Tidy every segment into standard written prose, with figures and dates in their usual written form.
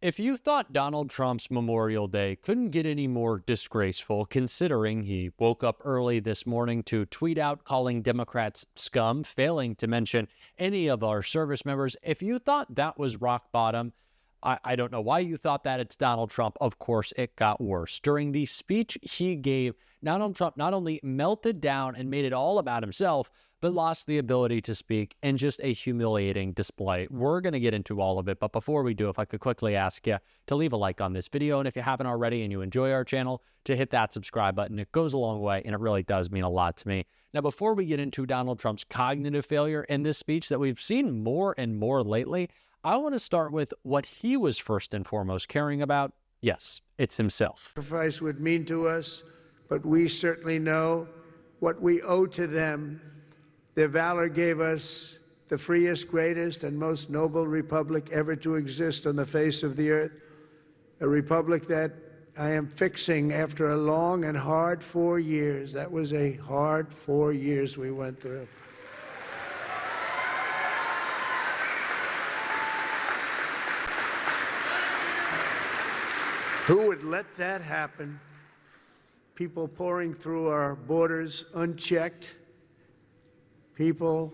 If you thought Donald Trump's Memorial Day couldn't get any more disgraceful, considering he woke up early this morning to tweet out calling Democrats scum, failing to mention any of our service members, if you thought that was rock bottom, I don't know why you thought that. It's Donald Trump. Of course, it got worse. During the speech he gave, Donald Trump not only melted down and made it all about himself, but lost the ability to speak in just a humiliating display. We're going to get into all of it, but before we do, if I could quickly ask you to leave a like on this video, and if you haven't already and you enjoy our channel, to hit that subscribe button. It goes a long way, and it really does mean a lot to me. Now, before we get into Donald Trump's cognitive failure in this speech that we've seen more and more lately, I want to start with what he was first and foremost caring about. Yes, it's himself. Sacrifice would mean to us, but we certainly know what we owe to them. Their valor gave us the freest, greatest, and most noble republic ever to exist on the face of the earth, a republic that I am fixing after a long and hard 4 years. That was a hard 4 years we went through. Who would let that happen? People pouring through our borders unchecked. People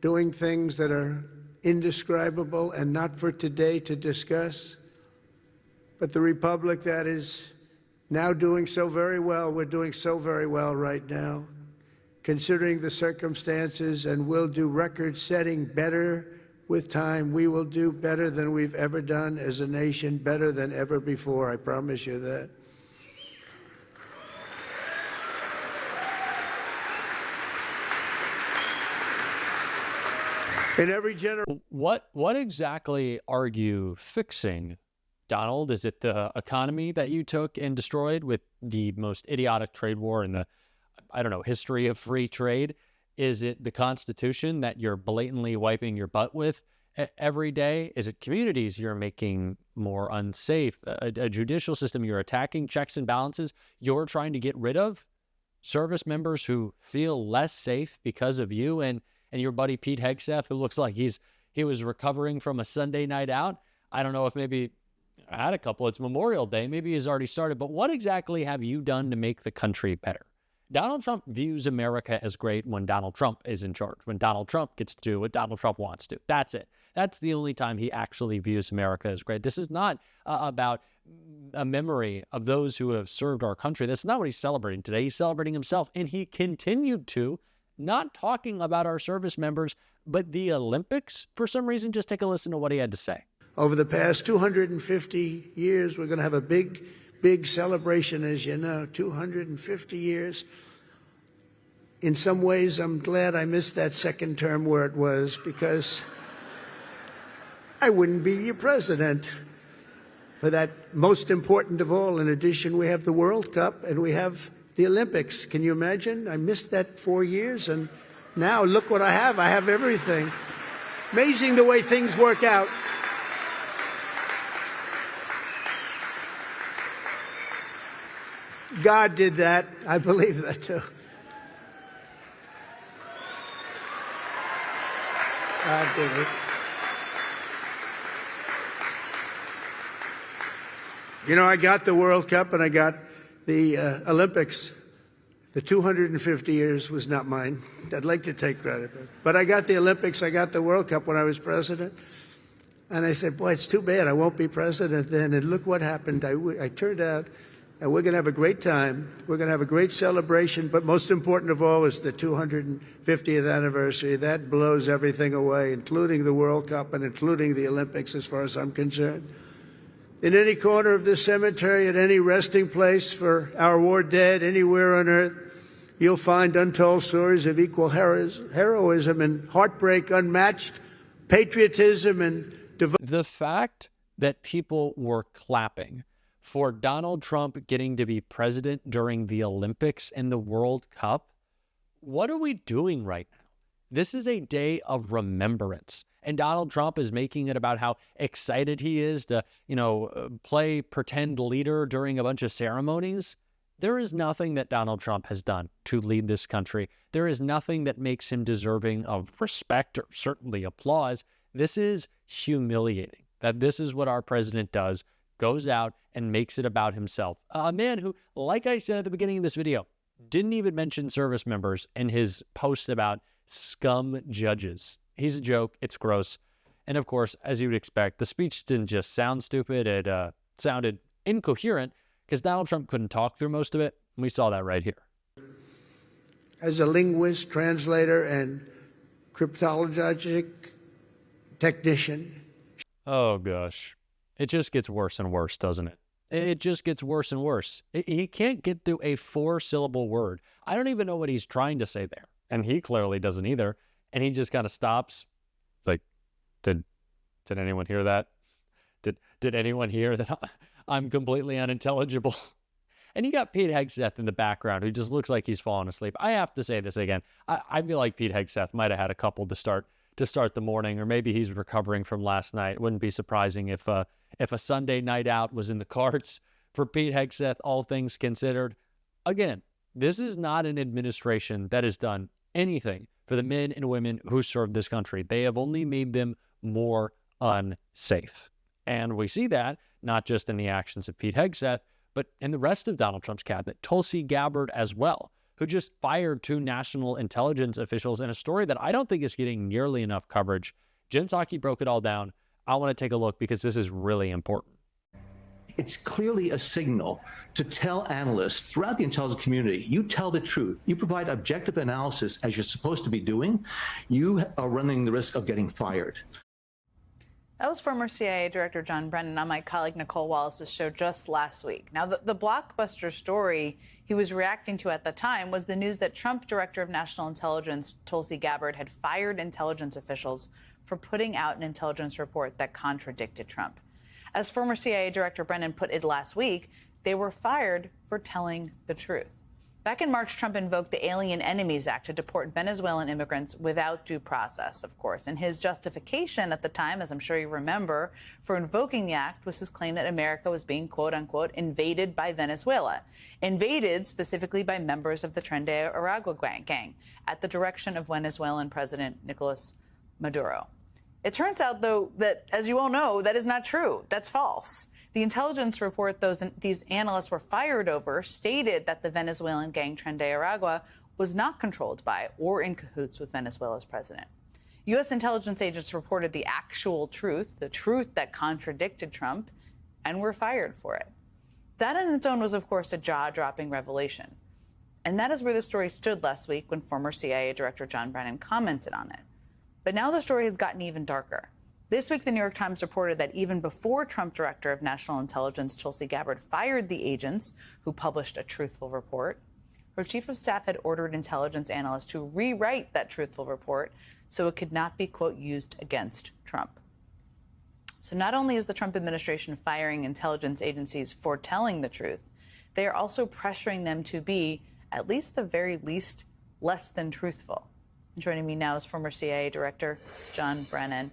doing things that are indescribable and not for today to discuss. But the republic that is now doing so very well, we're doing so very well right now, considering the circumstances, and will do record-setting better with time. We will do better than we've ever done as a nation, better than ever before. I promise you that. In every generation. What exactly are you fixing, Donald? Is it the economy that you took and destroyed with the most idiotic trade war in the, I don't know, history of free trade? Is it the Constitution that you're blatantly wiping your butt with every day? Is it communities you're making more unsafe? A judicial system you're attacking, checks and balances you're trying to get rid of? Service members who feel less safe because of you and your buddy Pete Hegseth, who looks like he was recovering from a Sunday night out. I don't know if maybe I had a couple. It's Memorial Day. Maybe he's already started. But what exactly have you done to make the country better? Donald Trump views America as great when Donald Trump is in charge, when Donald Trump gets to do what Donald Trump wants to. That's it. That's the only time he actually views America as great. This is not about a memory of those who have served our country. That's not what he's celebrating today. He's celebrating himself, and he continued to, not talking about our service members, but the Olympics. For some reason, just take a listen to what he had to say. Over the past 250 years, we're going to have a big celebration, as you know, 250 years. In some ways, I'm glad I missed that second term where it was, because I wouldn't be your president for that most important of all. In addition, we have the World Cup and we have the Olympics. Can you imagine? I missed that 4 years, and now look what I have. I have everything. Amazing the way things work out. God did that. I believe that too. God did it. You know, I got the World Cup and I got the Olympics. The 250 years was not mine. I'd like to take credit. But I got the Olympics, I got the World Cup when I was president. And I said, boy, it's too bad I won't be president then. And look what happened. I turned out. And we're going to have a great time. We're going to have a great celebration. But most important of all is the 250th anniversary. That blows everything away, including the World Cup and including the Olympics, as far as I'm concerned. In any corner of this cemetery, at any resting place for our war dead, anywhere on earth, you'll find untold stories of equal heroism and heartbreak, unmatched patriotism and devotion. The fact that people were clapping for Donald Trump getting to be president during the Olympics and the World Cup, what are we doing right now? This is a day of remembrance. And Donald Trump is making it about how excited he is to, play pretend leader during a bunch of ceremonies. There is nothing that Donald Trump has done to lead this country. There is nothing that makes him deserving of respect or certainly applause. This is humiliating. that this is what our president does, goes out and makes it about himself. A man who, like I said at the beginning of this video, didn't even mention service members in his post about scum judges. He's a joke. It's gross. And of course, as you would expect, the speech didn't just sound stupid. It sounded incoherent because Donald Trump couldn't talk through most of it. And we saw that right here. As a linguist, translator, and cryptologic technician. Oh, gosh. It just gets worse and worse, doesn't it? It just gets worse and worse. He can't get through a 4-syllable word. I don't even know what he's trying to say there. And he clearly doesn't either. And he just kind of stops. Like, did anyone hear that? Did anyone hear that I'm completely unintelligible? And you got Pete Hegseth in the background who just looks like he's falling asleep. I have to say this again. I feel like Pete Hegseth might have had a couple to start the morning, or maybe he's recovering from last night. It wouldn't be surprising if a Sunday night out was in the cards for Pete Hegseth, all things considered. Again, this is not an administration that has done anything for the men and women who serve this country. They have only made them more unsafe. And we see that not just in the actions of Pete Hegseth, but in the rest of Donald Trump's cabinet, Tulsi Gabbard as well, who just fired 2 national intelligence officials in a story that I don't think is getting nearly enough coverage. Jen Psaki broke it all down. I want to take a look because this is really important. It's clearly a signal to tell analysts throughout the intelligence community, you tell the truth, you provide objective analysis as you're supposed to be doing, you are running the risk of getting fired. That was former CIA Director John Brennan on my colleague Nicole Wallace's show just last week. Now, the blockbuster story he was reacting to at the time was the news that Trump Director of National Intelligence Tulsi Gabbard had fired intelligence officials for putting out an intelligence report that contradicted Trump. As former CIA Director Brennan put it last week, they were fired for telling the truth. Back in March, Trump invoked the Alien Enemies Act to deport Venezuelan immigrants without due process, of course. And his justification at the time, as I'm sure you remember, for invoking the act was his claim that America was being, quote unquote, invaded by Venezuela. Invaded specifically by members of the Tren de Aragua gang at the direction of Venezuelan President Nicolas Maduro. It turns out, though, that, as you all know, that is not true. That's false. The intelligence report these analysts were fired over stated that the Venezuelan gang Tren de Aragua was not controlled by or in cahoots with Venezuela's president. U.S. intelligence agents reported the actual truth, the truth that contradicted Trump, and were fired for it. That in its own was, of course, a jaw-dropping revelation. And that is where the story stood last week when former CIA Director John Brennan commented on it. But now the story has gotten even darker. This week, the New York Times reported that even before Trump Director of National Intelligence Tulsi Gabbard fired the agents who published a truthful report, her chief of staff had ordered intelligence analysts to rewrite that truthful report so it could not be, quote, used against Trump. So not only is the Trump administration firing intelligence agencies for telling the truth, they are also pressuring them to be, at least the very least, less than truthful. And joining me now is former CIA Director John Brennan.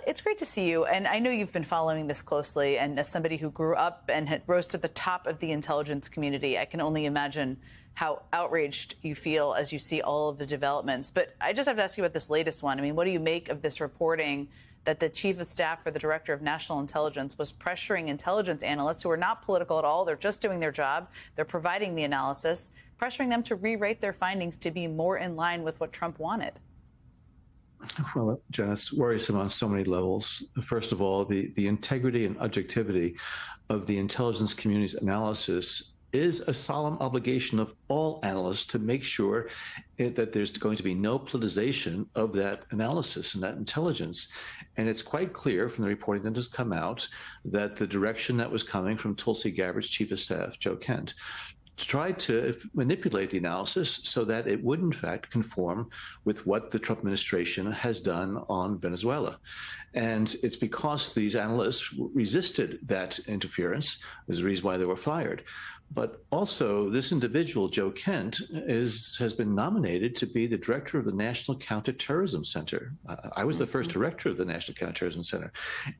It's great to see you, and I know you've been following this closely, and as somebody who grew up and had rose to the top of the intelligence community, I can only imagine how outraged you feel as you see all of the developments. But I just have to ask you about this latest one. I mean, what do you make of this reporting that the chief of staff for the director of national intelligence was pressuring intelligence analysts who are not political at all, they're just doing their job, they're providing the analysis, pressuring them to rewrite their findings to be more in line with what Trump wanted? Well, Jen, it's worrisome on so many levels. First of all, the integrity and objectivity of the intelligence community's analysis is a solemn obligation of all analysts to make sure that there's going to be no politicization of that analysis and that intelligence. And it's quite clear from the reporting that has come out that the direction that was coming from Tulsi Gabbard's chief of staff, Joe Kent, tried to manipulate the analysis so that it would, in fact, conform with what the Trump administration has done on Venezuela. And it's because these analysts resisted that interference is the reason why they were fired. But also, this individual, Joe Kent, has been nominated to be the director of the National Counterterrorism Center. I was the first director of the National Counterterrorism Center.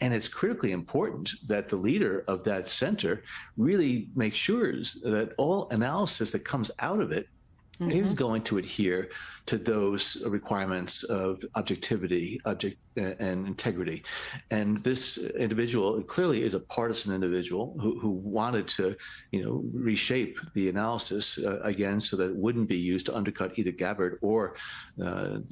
And it's critically important that the leader of that center really makes sure that all analysis that comes out of it is going to adhere to those requirements of objectivity, and integrity. And this individual clearly is a partisan individual who wanted to, reshape the analysis again so that it wouldn't be used to undercut either Gabbard or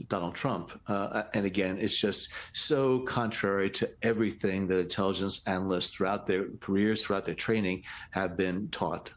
Donald Trump. And again, it's just so contrary to everything that intelligence analysts throughout their careers, throughout their training, have been taught.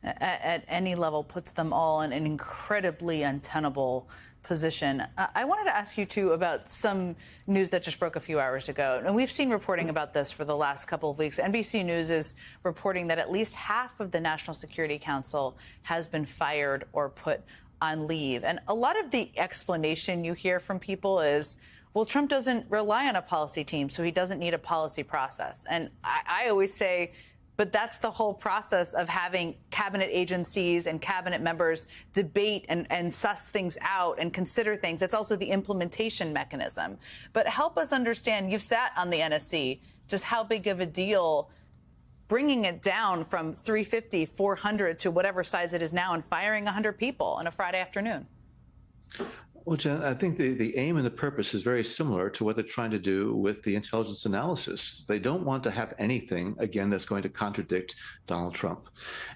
At any level, puts them all in an incredibly untenable position. I wanted to ask you, too, about some news that just broke a few hours ago. And we've seen reporting about this for the last couple of weeks. NBC News is reporting that at least half of the National Security Council has been fired or put on leave. And a lot of the explanation you hear from people is, well, Trump doesn't rely on a policy team, so he doesn't need a policy process. And I always say, but that's the whole process of having cabinet agencies and cabinet members debate and suss things out and consider things. It's also the implementation mechanism. But help us understand, you've sat on the NSC, just how big of a deal bringing it down from 350, 400 to whatever size it is now and firing 100 people on a Friday afternoon. Well, Jen, I think the aim and the purpose is very similar to what they're trying to do with the intelligence analysis. They don't want to have anything, again, that's going to contradict Donald Trump.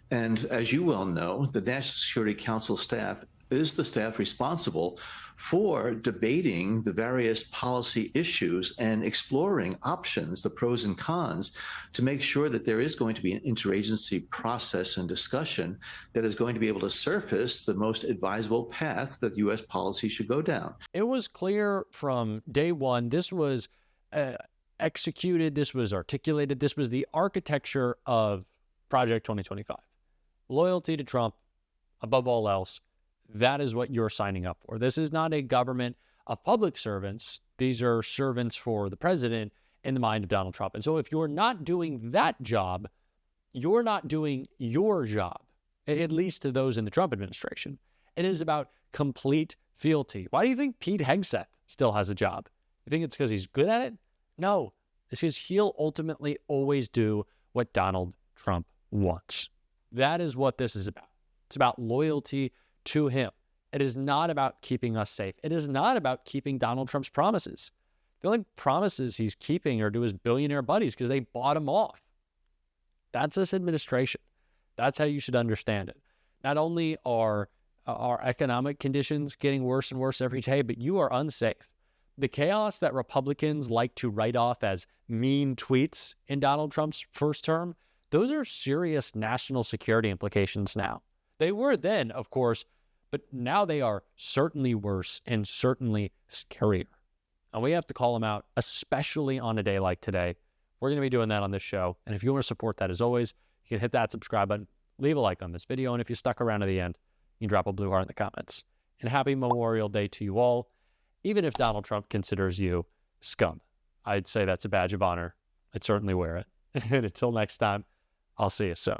And as you well know, the National Security Council staff is the staff responsible for debating the various policy issues and exploring options, the pros and cons, to make sure that there is going to be an interagency process and discussion that is going to be able to surface the most advisable path that U.S. policy should go down. It was clear from day one, this was executed, this was articulated, this was the architecture of Project 2025. Loyalty to Trump above all else. That is what you're signing up for. This is not a government of public servants. These are servants for the president in the mind of Donald Trump. And so if you're not doing that job, you're not doing your job, at least to those in the Trump administration. It is about complete fealty. Why do you think Pete Hegseth still has a job? You think it's because he's good at it? No, it's because he'll ultimately always do what Donald Trump wants. That is what this is about. It's about loyalty to him. It is not about keeping us safe. It is not about keeping Donald Trump's promises. The only promises he's keeping are to his billionaire buddies because they bought him off. That's this administration. That's how you should understand it. Not only are our economic conditions getting worse and worse every day, but you are unsafe. The chaos that Republicans like to write off as mean tweets in Donald Trump's first term, those are serious national security implications now. They were then, of course, but now they are certainly worse and certainly scarier. And we have to call them out, especially on a day like today. We're going to be doing that on this show. And if you want to support that, as always, you can hit that subscribe button, leave a like on this video. And if you stuck around to the end, you can drop a blue heart in the comments. And happy Memorial Day to you all. Even if Donald Trump considers you scum, I'd say that's a badge of honor. I'd certainly wear it. And until next time, I'll see you soon.